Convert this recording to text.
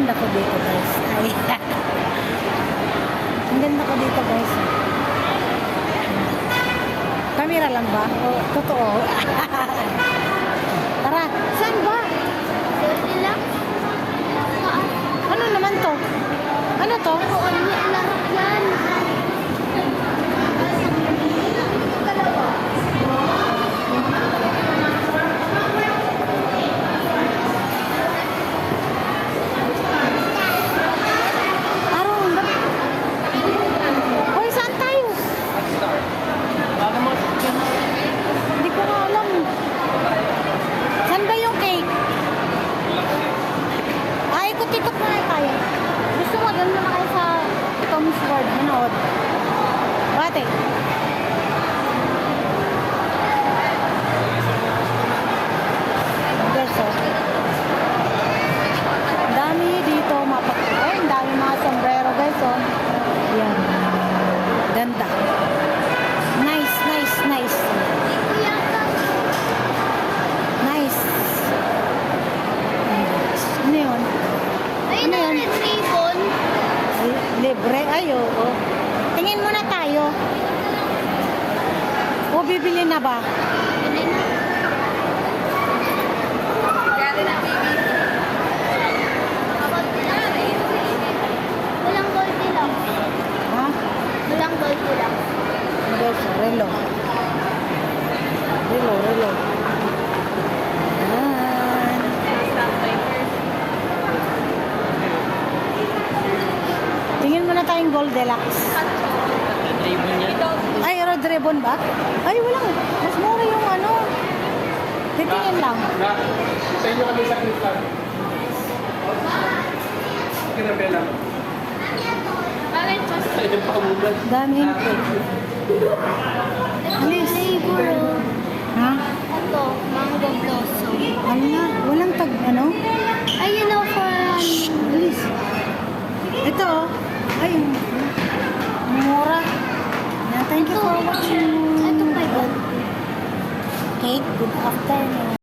ganda ko dito, guys. Ay. Ang ganda ko dito, guys. Kamera lang ba? O totoo? Tara, saan ba? Ano naman to? Ano to? Hoy, saan tayo? Hindi ko nga alam. Saan ba yung cake? Ikot-ikot na lang tayo. Gusto mo, doon na kayo sa Tom's World. Manood. Bate. Guys, oh. Ang dami dito. Ay, ang dami mga sombrero, guys, oh. Yan. Ganda. Nice, nice, nice. Nice. Ano yun? Ayun na rin, ribbon. Ay, libre? Ay, oo. Tingin muna tayo. O, bibili na ba? Bili na. Gari na, baby. Walang gold lang. Ha? Walang gold lang. Guys, relo. Relo, relo. Yan. Tingin muna tayong Gold Deluxe. Ay, Red Ribbon ba? Ay, wala. Mas mura yung ano. Titingin lang. Sa inyo kami sa Clifton. Kinabela. Bakit mas Sa inyo pa kamulan. Daming cake. Alis. flavor? Ha? Ito, mango blossom. Ala, walang tag, ano? Ayun o, for Alis. Ito, oh. Ay, mura. Thank you for watching. Ito pa yun. Cake, good afternoon.